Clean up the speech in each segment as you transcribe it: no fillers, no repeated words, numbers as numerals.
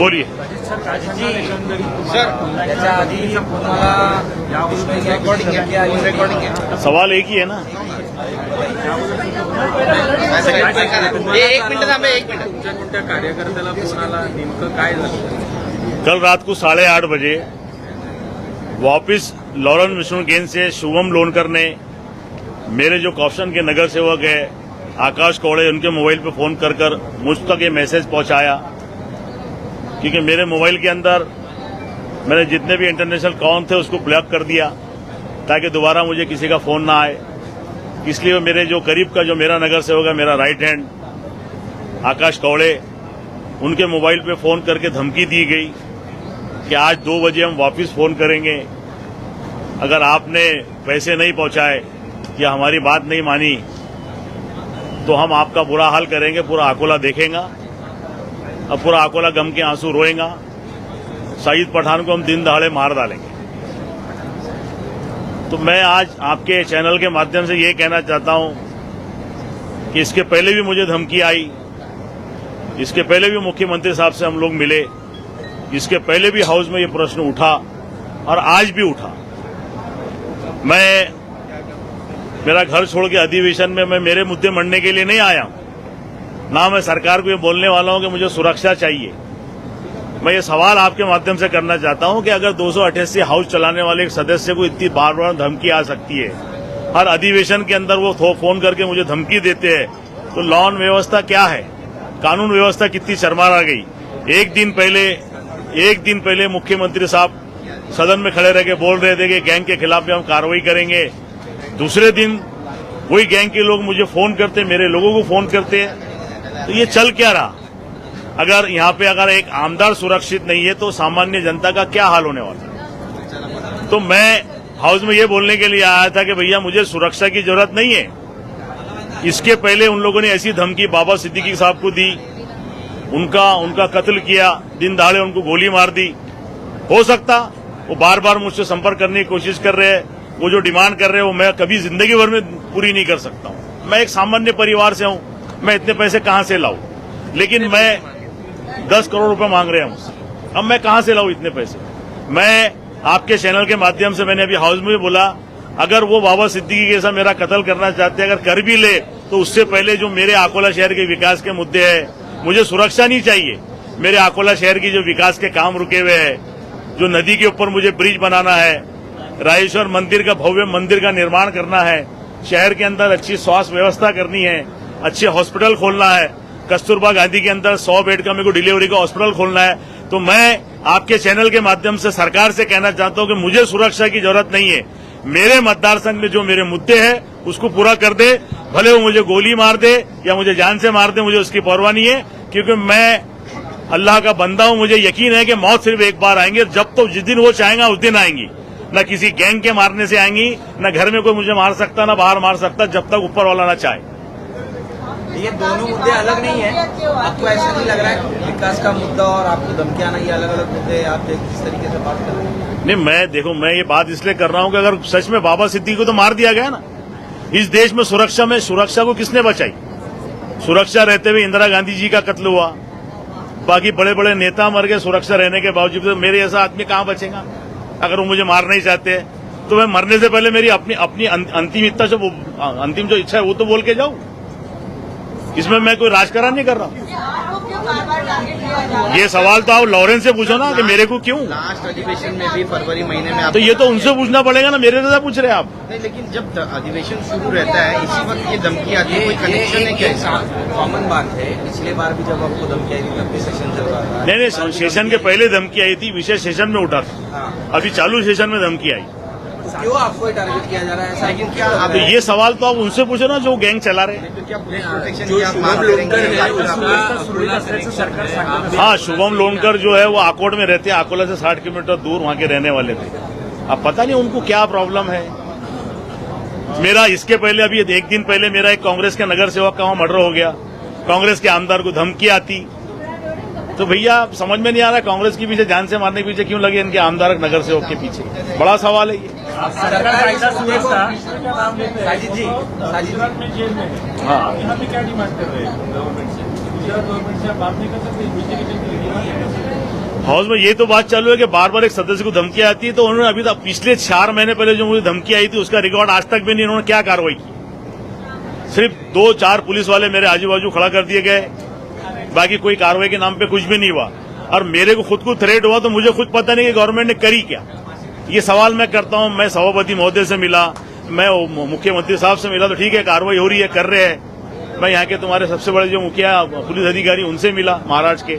बोलिए त्याच्या आधी तुम्हाला रेकॉर्डिंग आहे सवाल एक ही है ना। एक मिनिट थांबे, एक मिनिट। तुमच्या कोणत्या कार्यकर्त्याला फोन आला, नेमकं काय झालं? कल रात को 8:30 बजे वापिस लॉरेंस मिशन गेंद से शुभम लोनकर ने मेरे जो कॉप्शन के नगर सेवक है आकाश कौड़े, उनके मोबाइल पे फोन कर मुझ तक ये मैसेज पहुंचाया, क्योंकि मेरे मोबाइल के अंदर मैंने जितने भी इंटरनेशनल कॉल थे उसको ब्लॉक कर दिया ताकि दोबारा मुझे किसी का फोन ना आए। इसलिए मेरे जो करीब का जो मेरा नगर सेवक है, मेरा राइट हैंड आकाश कौड़े, उनके मोबाइल पे फोन करके धमकी दी गई कि आज 2 बजे हम वापस फोन करेंगे, अगर आपने पैसे नहीं पहुंचाए या हमारी बात नहीं मानी तो हम आपका बुरा हाल करेंगे, पूरा अकोला देखेगा, अब पूरा अकोला गम के आंसू रोएगा, शहीद पठान को हम दिन दहाड़े मार डालेंगे। तो मैं आज आपके चैनल के माध्यम से ये कहना चाहता हूं कि इसके पहले भी मुझे धमकी आई, इसके पहले भी मुख्यमंत्री साहब से हम लोग मिले, इसके पहले भी हाउस में ये प्रश्न उठा और आज भी उठा। मेरा घर छोड़ के अधिवेशन में मैं मेरे मुद्दे मंडने के लिए नहीं आया हूं, ना मैं सरकार को ये बोलने वाला हूं कि मुझे सुरक्षा चाहिए। मैं ये सवाल आपके माध्यम से करना चाहता हूं कि अगर 288 हाउस चलाने वाले एक सदस्य को इतनी बार बार धमकी आ सकती है, हर अधिवेशन के अंदर वो फोन करके मुझे धमकी देते हैं, तो लॉ एंड व्यवस्था क्या है, कानून व्यवस्था कितनी शर्मार गई। एक दिन पहले मुख्यमंत्री साहब सदन में खड़े रह के बोल रहे थे कि गैंग के खिलाफ भी हम कार्रवाई करेंगे, दूसरे दिन वही गैंग के लोग मुझे फोन करते, मेरे लोगों को फोन करते हैं। तो ये चल क्या रहा? अगर यहाँ पे अगर एक आमदार सुरक्षित नहीं है तो सामान्य जनता का क्या हाल होने वाला? तो मैं हाउस में ये बोलने के लिए आया था कि भैया मुझे सुरक्षा की जरूरत नहीं है। इसके पहले उन लोगों ने ऐसी धमकी बाबा सिद्दीकी साहब को दी, उनका कत्ल किया, दिन दहाड़े उनको गोली मार दी। हो सकता वो बार बार मुझसे संपर्क करने की कोशिश कर रहे हैं, वो जो डिमांड कर रहे हैं वो मैं कभी जिंदगी भर में पूरी नहीं कर सकता हूं। मैं एक सामान्य परिवार से हूं, मैं इतने पैसे कहां से लाऊं? लेकिन मैं 10 करोड़ रुपए मांग रहे हैं मुझसे, अब मैं कहां से लाऊं इतने पैसे? मैं आपके चैनल के माध्यम से मैंने अभी हाउस में भी बोला, अगर वो बाबा सिद्दीकी के साथ मेरा कत्ल करना चाहते हैं, अगर कर भी ले तो उससे पहले जो मेरे अकोला शहर के विकास के मुद्दे हैं, मुझे सुरक्षा नहीं चाहिए। मेरे अकोला शहर की जो विकास के काम रुके हुए हैं, जो नदी के ऊपर मुझे ब्रिज बनाना है, राजेश्वर मंदिर का भव्य मंदिर का निर्माण करना है, शहर के अंदर अच्छी स्वास्थ्य व्यवस्था करनी है, अच्छे हॉस्पिटल खोलना है, कस्तूरबा गांधी के अंदर 100 बेड का मेरे को डिलीवरी का हॉस्पिटल खोलना है। तो मैं आपके चैनल के माध्यम से सरकार से कहना चाहता हूं कि मुझे सुरक्षा की जरूरत नहीं है। मेरे मतदार संघ में जो मेरे मुद्दे हैं उसको पूरा कर दे, भले वो मुझे गोली मार दे या मुझे जान से मार दे, मुझे उसकी परवाह नहीं है, क्योंकि मैं अल्लाह का बंदा हूं। मुझे यकीन है कि मौत सिर्फ एक बार आएंगे, जब तो जिस दिन वो चाहेगा उस दिन आएंगी। न किसी गैंग के मारने से आएंगी, न घर में कोई मुझे मार सकता, न बाहर मार सकता, जब तक ऊपर वाला न चाहे। ये दोनों मुद्दे अलग नहीं है, आपको ऐसा नहीं लग रहा है? विकास का मुद्दा और आपको धमकी आना, ये अलग अलग मुद्दे आप किस तरीके से बात कर रहे हैं? नहीं, मैं ये बात इसलिए कर रहा हूं कि अगर सच में बाबा सिद्दीकी को तो मार दिया गया ना, इस देश में सुरक्षा को किसने बचाई? सुरक्षा रहते हुए इंदिरा गांधी जी का कत्ल हुआ, बाकी बड़े बड़े नेता मर गए सुरक्षा रहने के बावजूद। तो मेरे ऐसा आदमी कहां बचेगा? अगर वो मुझे मार नहीं चाहते तो मैं मरने से पहले मेरी अपनी अंतिम जो इच्छा है वो तो बोल के जाऊं। इसमें मैं कोई राजकारण नहीं कर रहा हूं। ये सवाल तो आप लॉरेंस से पूछो ना कि मेरे को क्यों। लास्ट अधिवेशन में भी फरवरी महीने में तो ये तो उनसे पूछना पड़ेगा ना, मेरे से पूछ रहे हैं आप। नहीं, लेकिन जब अधिवेशन शुरू रहता है इसी वक्त ये धमकी आती है, कोई कनेक्शन है क्या? कॉमन बात है, पिछले बार भी जब आपको धमकी आई थी तब भी सेशन चल रहा था। नहीं, सेशन के पहले धमकी आई थी, विशेष सेशन में उठा था, अभी चालू सेशन में धमकी आई। क्यों आपको टारगेट किया जा रहा है? लेकिन क्या तो ये सवाल तो आप उनसे पूछो ना जो गैंग चला रहे हैं। तो क्या पुलिस प्रोटेक्शन की आप मांग करेंगे? हाँ, शुभम लोनकर जो है वो आकोट में रहते हैं, अकोला से 60 किलोमीटर दूर वहां के रहने वाले थे। अब पता नहीं उनको क्या प्रॉब्लम है। मेरा इसके पहले अभी 1 दिन पहले मेरा एक कांग्रेस के नगर सेवक का वहां मर्डर हो गया, कांग्रेस के आमदार को धमकी आती। तो भैया समझ में नहीं आ रहा कांग्रेस के पीछे, जान से मारने के पीछे क्यों लगे इनके आमदार नगर सेवक के पीछे? बड़ा सवाल है ये। साजिद जी, हाँ, यहाँ पे क्या डिमांड कर रहे हैं गवर्नमेंट से? गुजरात गवर्नमेंट से आप बात नहीं कर सकते? हाउस में ये तो बात चालू है कि बार बार एक सदस्य को धमकी आती है, तो उन्होंने अभी तक पिछले 4 महीने पहले जो मुझे धमकी आई थी उसका रिकॉर्ड आज तक भी नहीं, इन्होंने क्या कार्रवाई की। सिर्फ 2-4 पुलिस वाले मेरे आजू बाजू खड़ा कर दिए गए, बाकी कोई कार्रवाई के नाम पे कुछ भी नहीं हुआ। और मेरे को खुद को थ्रेट हुआ तो मुझे खुद पता नहीं कि गवर्नमेंट ने करी क्या। ये सवाल मैं करता हूं, मैं सभापति महोदय से मिला, मैं मुख्यमंत्री साहब से मिला, तो ठीक है कार्रवाई हो रही है, कर रहे हैं। मैं यहाँ के तुम्हारे सबसे बड़े जो मुखिया पुलिस अधिकारी उनसे मिला महाराष्ट्र के,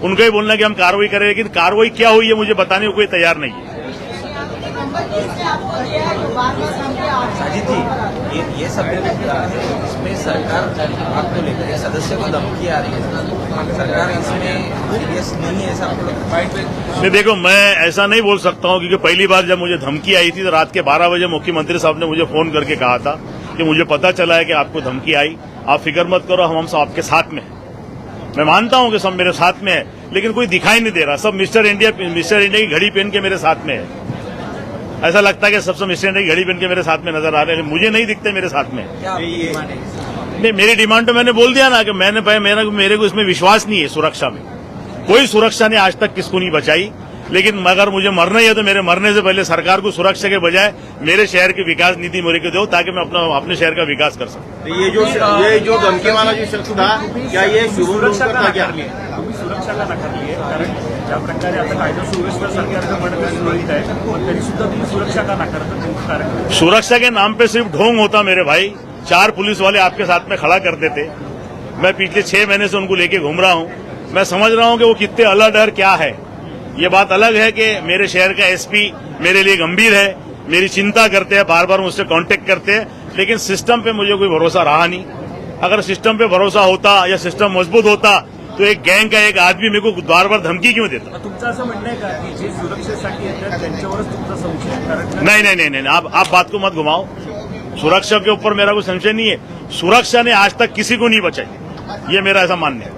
उनका ही बोलना कि हम कार्रवाई करें, लेकिन कार्रवाई क्या हुई है मुझे बताने को कोई तैयार नहीं है। साजिद जी, ये सब इसमें सरकार आपको लेकर एक सदस्य को धमकी आ रही है, सरकार इसमें सीरियस नहीं है, ऐसा आपको लगता है? नहीं देखो, मैं ऐसा नहीं बोल सकता हूं, क्योंकि पहली बार जब मुझे धमकी आई थी तो रात के 12 बजे मुख्यमंत्री साहब ने मुझे फोन करके कहा था कि मुझे पता चला है कि आपको धमकी आई, आप फिक्र मत करो, हम सब आपके साथ में हैं। मैं मानता हूं कि सब मेरे साथ में है, लेकिन कोई दिखाई नहीं दे रहा। सब मिस्टर इंडिया की घड़ी पहन के मेरे साथ में है। ऐसा लगता है कि सबसे मिस्टर इंडिया की घड़ी पहन के मेरे साथ में नजर आ रहे हैं, मुझे नहीं दिखते मेरे साथ में। नहीं, मेरी डिमांड तो मैंने बोल दिया ना कि मेरे को इसमें विश्वास नहीं है। सुरक्षा में कोई सुरक्षा ने आज तक किसको नहीं बचाई, लेकिन अगर मुझे मरना ही है तो मेरे मरने से पहले सरकार को सुरक्षा के बजाय मेरे शहर की विकास नीति मेरे को दो, ताकि मैं अपने शहर का विकास कर सकूं। तो ये जो धमकी वाला जो शख्स था, क्या ये सुरक्षा का क्या? तुम्ही सुरक्षा का नाकारली आहे, कारण ज्या प्रकारे आता कायदा सुव्यवस्था सरकारचं म्हणणं सुरळीत आहे, पण तरी सुद्धा तुम्ही सुरक्षा का नाकारता? तुमचं कारण सुरक्षा के नाम पे सिर्फ ढोंग होता मेरे भाई। 4 पुलिस वाले आपके साथ में खड़ा करते थे, मैं पिछले 6 महीने से उनको लेके घूम रहा हूं। मैं समझ रहा हूं कि वो कितने अलर्ट है, क्या है। ये बात अलग है कि मेरे शहर का एसपी मेरे लिए गंभीर है, मेरी चिंता करते हैं, बार बार मुझसे कांटेक्ट करते हैं, लेकिन सिस्टम पे मुझे कोई भरोसा रहा नहीं। अगर सिस्टम पे भरोसा होता या सिस्टम मजबूत होता तो एक गैंग का एक आदमी मेरे को बार बार धमकी क्यों देता? तुमचं असं म्हणणं आहे का की जे सुरक्षेसाठी येतात त्यांच्यावरच तुमचा संशय आहे? कारण नहीं, आप बात को मत घुमाओ। सुरक्षा के ऊपर मेरा कोई संशय नहीं है। सुरक्षा ने आज तक किसी को नहीं बचाई, ये मेरा ऐसा मानना है।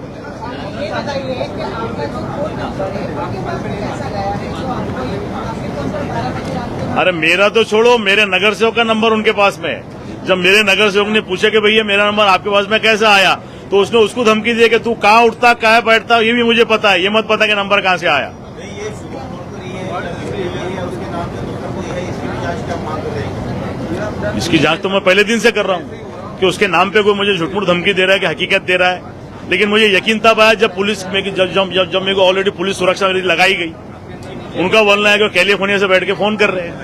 अरे मेरा तो छोड़ो, मेरे नगर सेवक का नंबर उनके पास में है। जब मेरे नगर सेवक ने पूछा कि भैया मेरा नंबर आपके पास में कैसे आया, तो उसने उसको धमकी दी कि तू कहाँ उठता कहाँ बैठता, ये भी मुझे पता है, ये मत पता कि नंबर कहाँ से आया। इसकी जांच तो मैं पहले दिन से कर रहा हूँ कि उसके नाम पे कोई मुझे झूठ-मूठ धमकी दे रहा है कि हकीकत दे रहा है। लेकिन मुझे यकीन तब आया जब पुलिस में जब मेरे को ऑलरेडी पुलिस सुरक्षा मेरी लगाई गई। उनका बोलना है कि कैलिफोर्निया से बैठ के फोन कर रहे हैं।